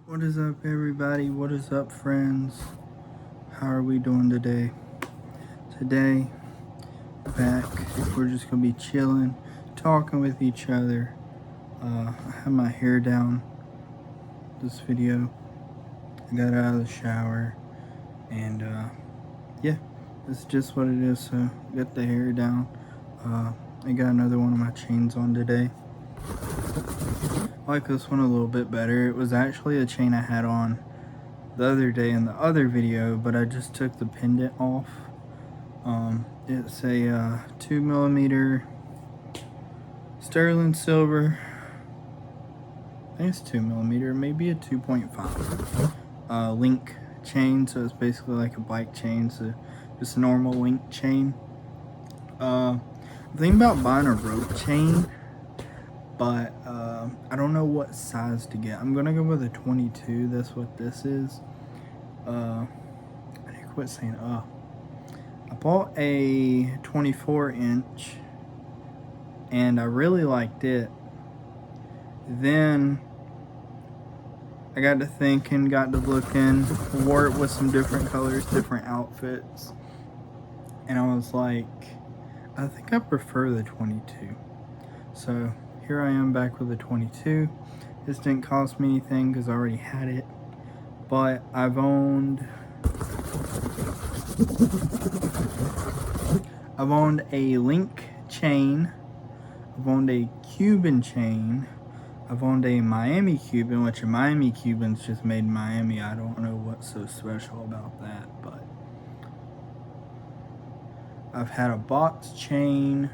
What is up, everybody? What is up, friends? How are we doing today? Today, back, we're just gonna be chilling, talking with each other. I have my hair down this video. I got out of the shower, and yeah, it's just what it is. So, got the hair down. I got another one of my chains on today. I like this one a little bit better. It was actually a chain I had on the other day in the other video, but I just took the pendant off. It's a 2mm sterling silver. I think it's 2mm, maybe a 2.5 link chain. So it's basically like a bike chain, so just a normal link chain. I'm thinking about buying a rope chain, but I don't know what size to get. I'm gonna go with a 22. That's what this is. I need to quit saying I bought a 24-inch and I really liked it. Then I got to thinking, got to looking, wore it with some different colors, different outfits, and I was like, I think I prefer the 22. So here I am back with the 22. This didn't cost me anything because I already had it, but I've owned a link chain, I've owned a Cuban chain, I've owned a Miami Cuban, which a Miami Cuban's just made in Miami. I don't know what's so special about that, but I've had a box chain.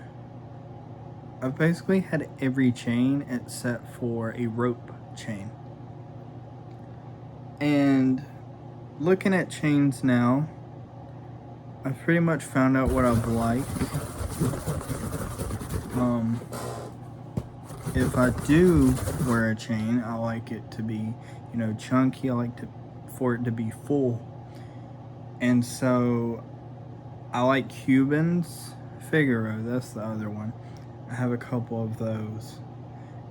I've basically had every chain except for a rope chain. And looking at chains now, I've pretty much found out what I've liked. If I do wear a chain, I like it to be, chunky. I like for it to be full. And so I like Cubans. Figaro, that's the other one. I have a couple of those.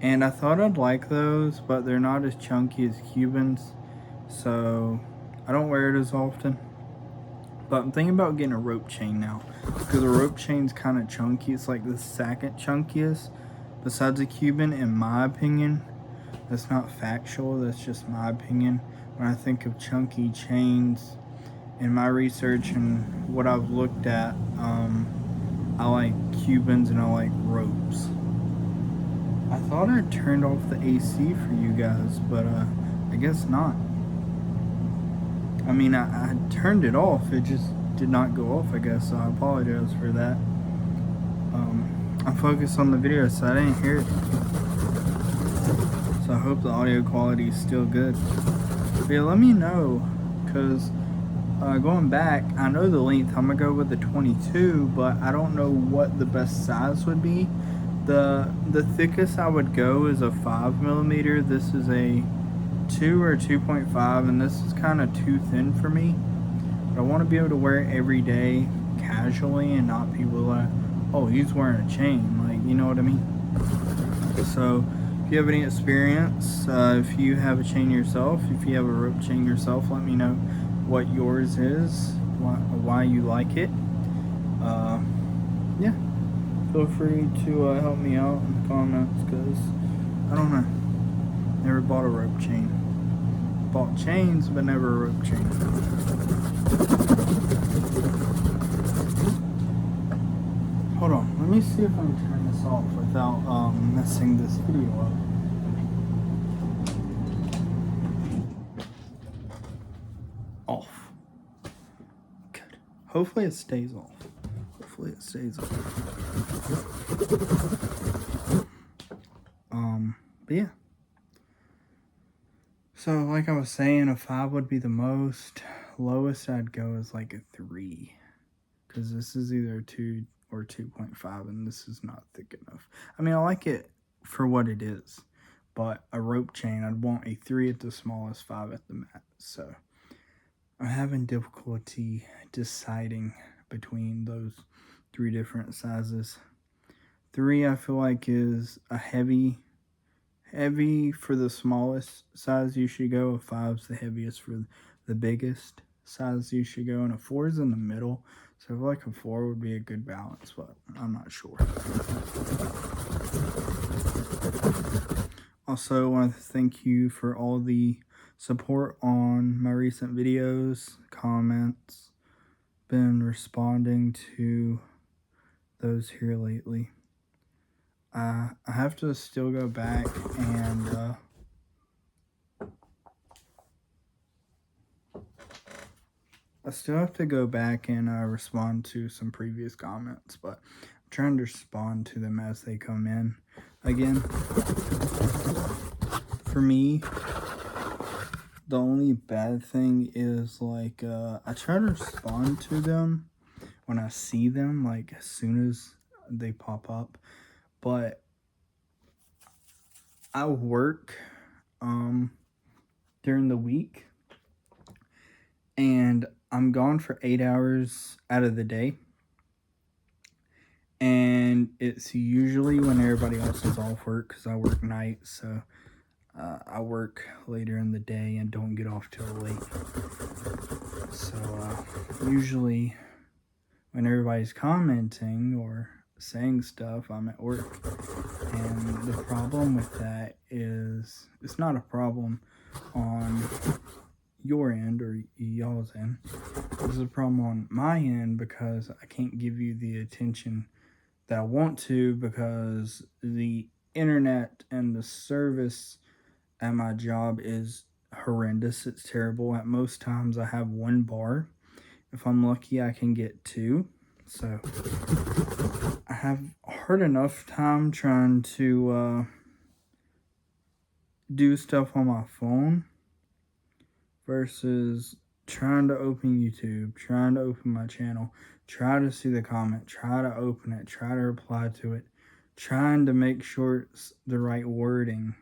And I thought I'd like those, but they're not as chunky as Cubans. So I don't wear it as often. But I'm thinking about getting a rope chain now, because a rope chain's kind of chunky. It's like the second chunkiest besides a Cuban, in my opinion. That's not factual, that's just my opinion. When I think of chunky chains, in my research and what I've looked at, I like Cubans and I like ropes. I thought I turned off the AC for you guys, but I guess not. I mean, I turned it off, it just did not go off, I guess, so I apologize for that. I'm focused on the video, so I didn't hear it. So I hope the audio quality is still good. But yeah, let me know, because going back, I know the length. I'm gonna go with the 22, but I don't know what the best size would be. The thickest I would go is a 5mm. This is a 2 or 2.5, and this is kind of too thin for me. But I want to be able to wear it every day casually and not people like, oh, he's wearing a chain, like, you know what I mean? So if you have any experience, if you have a chain yourself, if you have a rope chain yourself, let me know what yours is, why you like it. Yeah, feel free to help me out in the comments, because I don't know, never bought a rope chain. Bought chains, but never a rope chain. Hold on, let me see if I can turn this off without messing this video up. Off. Good. Hopefully it stays off. Hopefully it stays off. But yeah. So like I was saying, a 5 would be the most. Lowest I'd go is like a 3. Because this is either a 2 or 2.5, and this is not thick enough. I mean, I like it for what it is. But a rope chain, I'd want a 3 at the smallest, 5 at the max. So I'm having difficulty deciding between those 3 different sizes. 3 I feel like is a heavy heavy for the smallest size you should go. A 5's the heaviest for the biggest size you should go, and a 4 is in the middle. So I feel like a 4 would be a good balance, but I'm not sure. Also, I want to thank you for all the support on my recent videos, comments. Been responding to those here lately. I have to still go back and respond to some previous comments, but I'm trying to respond to them as they come in. Again, for me, the only bad thing is like I try to respond to them when I see them, like as soon as they pop up, but I work during the week and I'm gone for 8 hours out of the day, and it's usually when everybody else is off work because I work nights, so I work later in the day and don't get off till late. So usually when everybody's commenting or saying stuff, I'm at work. And the problem with that is it's not a problem on your end or y'all's end. This is a problem on my end because I can't give you the attention that I want to because the internet and the service at my job is horrendous. It's terrible. At most times I have 1 bar. If I'm lucky, I can get 2. So I have hard enough time trying to do stuff on my phone versus trying to open YouTube, trying to open my channel, try to see the comment, try to open it, try to reply to it, trying to make sure it's the right wording.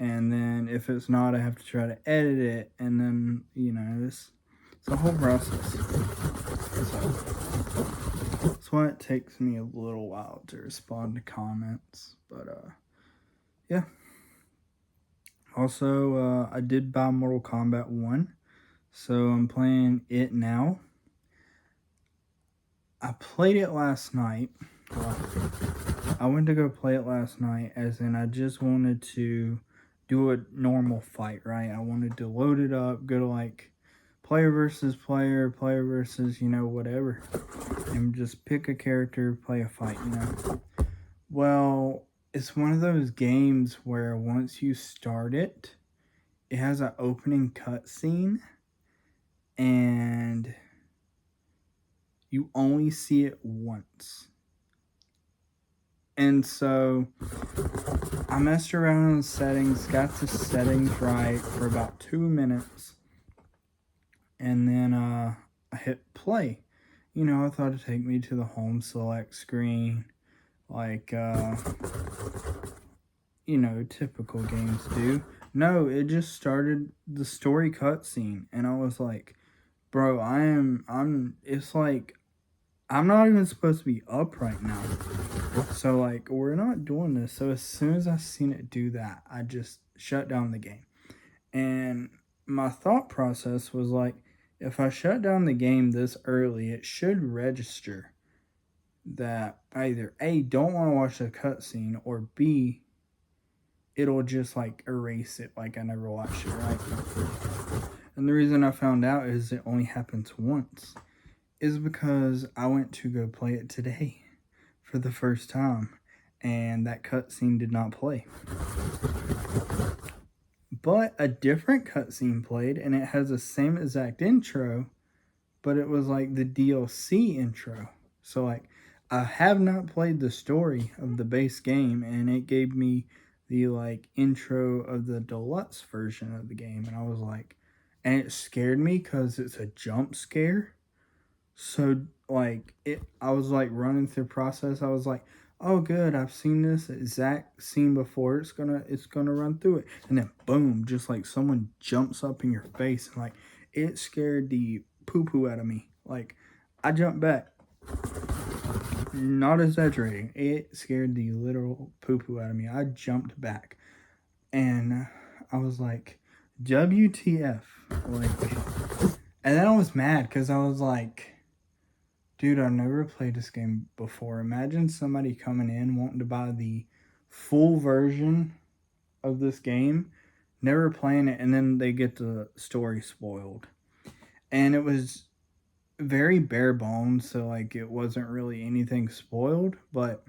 And then if it's not, I have to try to edit it, and then, it's a whole process. So that's why it takes me a little while to respond to comments. But yeah. Also, I did buy Mortal Kombat 1, so I'm playing it now. I played it last night. Well, I went to go play it last night, as in I just wanted to do a normal fight, right? I wanted to load it up, go to like player versus player versus, whatever, and just pick a character, play a fight, Well, it's one of those games where once you start it, it has an opening cutscene, and you only see it once. And so I messed around in the settings, got the settings right for about 2 minutes, and then I hit play. I thought it'd take me to the home select screen, like, typical games do. No, it just started the story cutscene, and I was like, bro, it's like, I'm not even supposed to be up right now. So, like, we're not doing this. So, as soon as I seen it do that, I just shut down the game. And my thought process was like, if I shut down the game this early, it should register that either A, don't want to watch the cutscene, or B, it'll just like erase it like I never watched it, right? And the reason I found out is it only happens once is because I went to go play it today for the first time, and that cutscene did not play. But a different cutscene played, and it has the same exact intro, but it was like the DLC intro. So like, I have not played the story of the base game, and it gave me the like intro of the deluxe version of the game, and I was like, and it scared me because it's a jump scare. So like I was like running through the process. I was like, oh good, I've seen this exact scene before. It's gonna run through it, and then boom, just like someone jumps up in your face, and like it scared the poo poo out of me. Like I jumped back. Not exaggerating. It scared the literal poo poo out of me. I jumped back. And I was like, WTF? Like, and then I was mad because I was like, dude, I've never played this game before. Imagine somebody coming in wanting to buy the full version of this game, never playing it, and then they get the story spoiled. And it was very bare bones, so like it wasn't really anything spoiled, but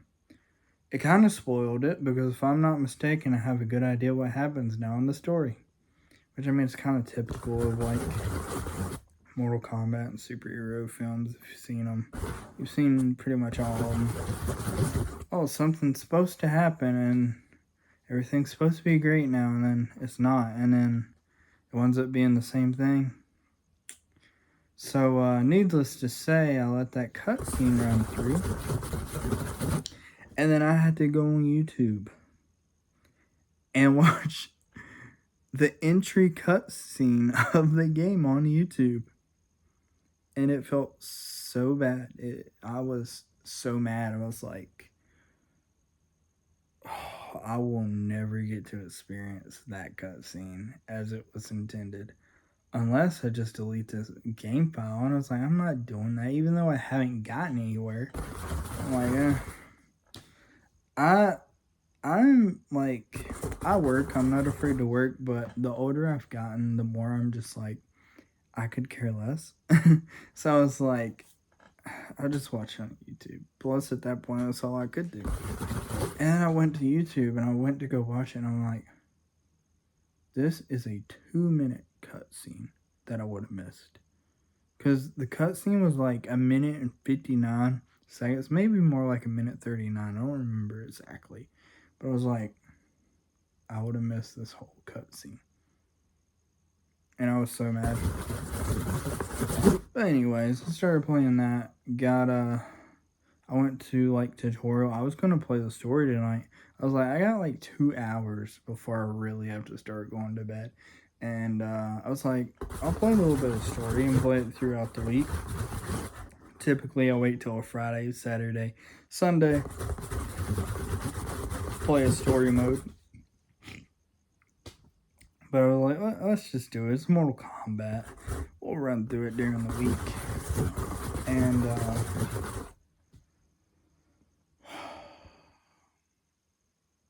it kind of spoiled it because if I'm not mistaken, I have a good idea what happens now in the story. Which I mean, it's kind of typical of like Mortal Kombat and superhero films. If you've seen them, you've seen pretty much all of them. Oh, something's supposed to happen and everything's supposed to be great now, and then it's not, and then it ends up being the same thing. So, needless to say, I let that cutscene run through, and then I had to go on YouTube and watch the entry cutscene of the game on YouTube. And it felt so bad. I was so mad. I was like, oh, I will never get to experience that cutscene as it was intended. Unless I just delete this game file. And I was like, I'm not doing that, even though I haven't gotten anywhere. I'm like, I'm like, I work. I'm not afraid to work. But the older I've gotten, the more I'm just like, I could care less. So I was like, I'll just watch on YouTube. Plus, at that point, that's all I could do. And I went to YouTube and I went to go watch it, and I'm like, this is a 2-minute cutscene that I would have missed. Because the cutscene was like 1:59 seconds, maybe more like 1:39. I don't remember exactly. But I was like, I would have missed this whole cutscene. And I was so mad. But anyways, I started playing that. I went to like tutorial. I was gonna play the story tonight. I was like, I got like 2 hours before I really have to start going to bed. And I was like, I'll play a little bit of story and play it throughout the week. Typically, I'll wait till a Friday, Saturday, Sunday, play a story mode. But I was like, let's just do it. It's Mortal Kombat. We'll run through it during the week. And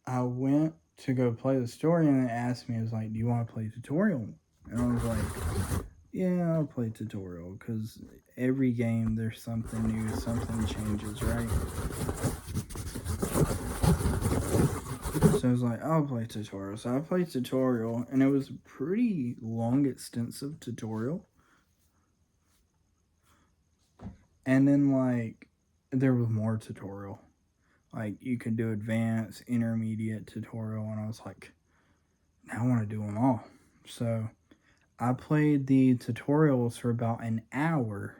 I went to go play the story, and it asked me, it was like, do you want to play tutorial? And I was like, yeah, I'll play tutorial, because every game there's something new, something changes, right? So I was like, I'll play tutorial. So I played tutorial, and it was a pretty long, extensive tutorial. And then, like, there was more tutorial. Like, you could do advanced, intermediate tutorial, and I was like, now I want to do them all. So I played the tutorials for about an hour,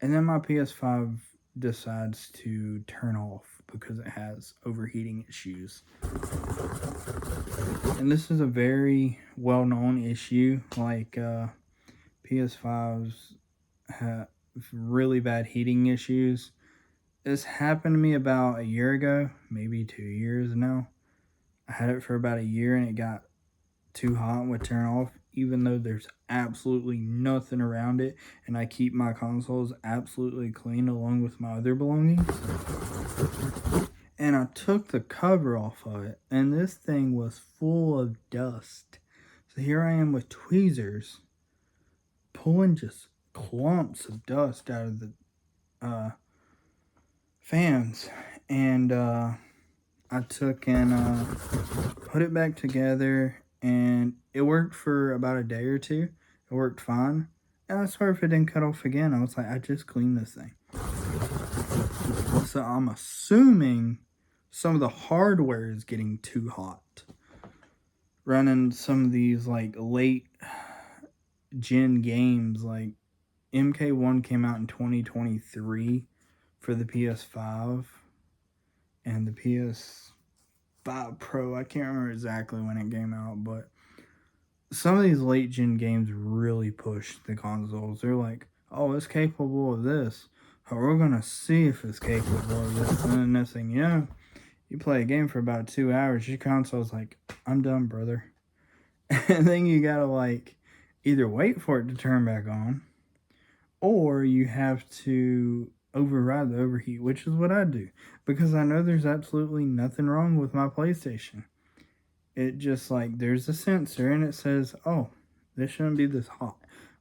and then my PS5 decides to turn off because it has overheating issues. And this is a very well-known issue. Like, PS5s have really bad heating issues. This happened to me about a year ago, maybe 2 years now. I had it for about a year and it got too hot and would turn off, even though there's absolutely nothing around it, and I keep my consoles absolutely clean along with my other belongings. And I took the cover off of it, and this thing was full of dust. So here I am with tweezers pulling just clumps of dust out of the fans, and I took and put it back together, and it worked for about a day or two. It worked fine, and I swear if it didn't cut off again, I was like, I just cleaned this thing. So I'm assuming some of the hardware is getting too hot. Running some of these like late gen games, like MK1 came out in 2023 for the PS5 and the PS5 Pro. I can't remember exactly when it came out, but some of these late gen games really push the consoles. They're like, oh, it's capable of this. Oh, we're gonna see if it's capable of this. And then next thing you know, You play a game for about 2 hours, your console's like, I'm done, brother. And then you gotta like either wait for it to turn back on, or you have to override the overheat, which is what I do, because I know there's absolutely nothing wrong with my PlayStation. It just like there's a sensor and it says, oh, this shouldn't be this hot,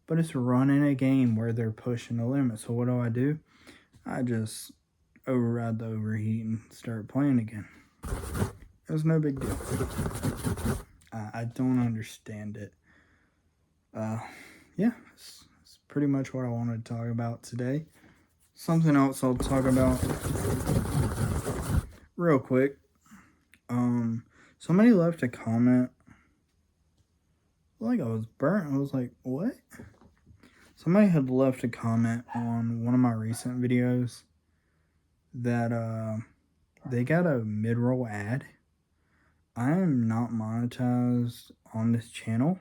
but it's running a game where they're pushing the limit. So what do? I just override the overheat and start playing again. It was no big deal. I don't understand it. Yeah, it's pretty much what I wanted to talk about today. Something else I'll talk about real quick. Somebody left a comment like I was burnt. I was like, what? Somebody had left a comment on one of my recent videos that they got a mid-roll ad. I am not monetized on this channel,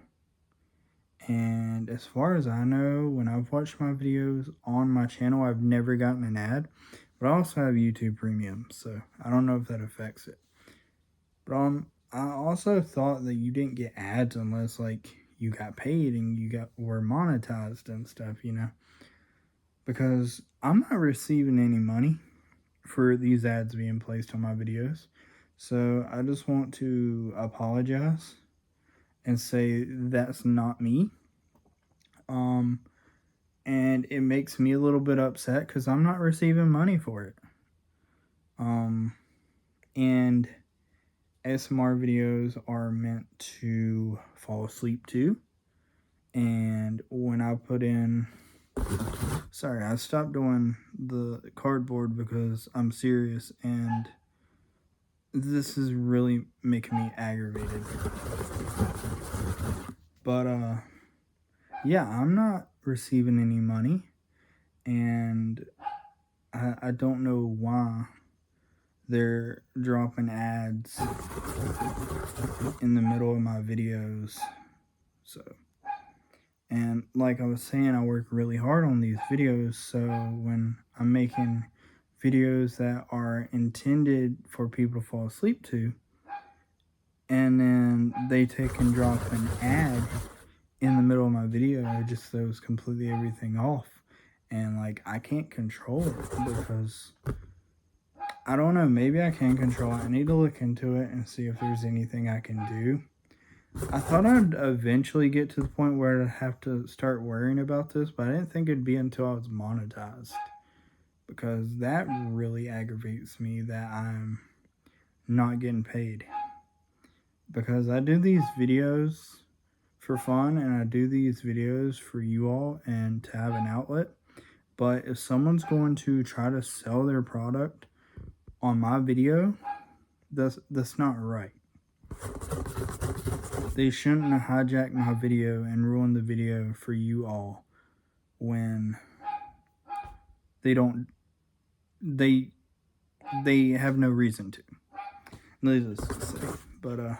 and as far as I know, when I've watched my videos on my channel, I've never gotten an ad. But I also have YouTube Premium, so I don't know if that affects it. But I also thought that you didn't get ads unless like you got paid and were monetized and stuff, you know. Because I'm not receiving any money for these ads being placed on my videos. So I just want to apologize and say that's not me. And it makes me a little bit upset because I'm not receiving money for it. And ASMR videos are meant to fall asleep to. And when I put in, sorry, I stopped doing the cardboard because I'm serious and this is really making me aggravated. But yeah, I'm not receiving any money, and I don't know why they're dropping ads in the middle of my videos. So, and like I was saying, I work really hard on these videos, so when I'm making videos that are intended for people to fall asleep to, and then they take and drop an ad in the middle of my video, it just throws completely everything off. And like I can't control it because I don't know, maybe I can control it. I need to look into it and see if there's anything I can do. I thought I'd eventually get to the point where I'd have to start worrying about this, but I didn't think it'd be until I was monetized, because that really aggravates me that I'm not getting paid. Because I do these videos for fun and I do these videos for you all and to have an outlet. But if someone's going to try to sell their product on my video, that's not right. They shouldn't have hijacked my video and ruined the video for you all when they have no reason to. Needless to say. But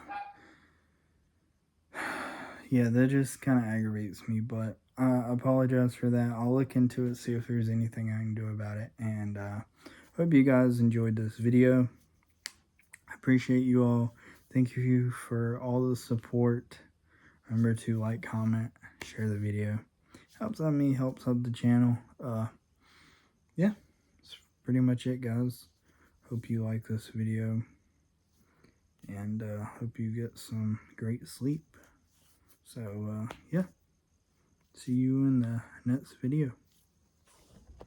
yeah, that just kind of aggravates me, but I apologize for that. I'll look into it, see if there's anything I can do about it, and hope you guys enjoyed this video. I appreciate you all. Thank you for all the support. Remember to like, comment, share the video. Helps out me, helps out the channel. Yeah, that's pretty much it, guys. Hope you like this video, and hope you get some great sleep. So, yeah. See you in the next video.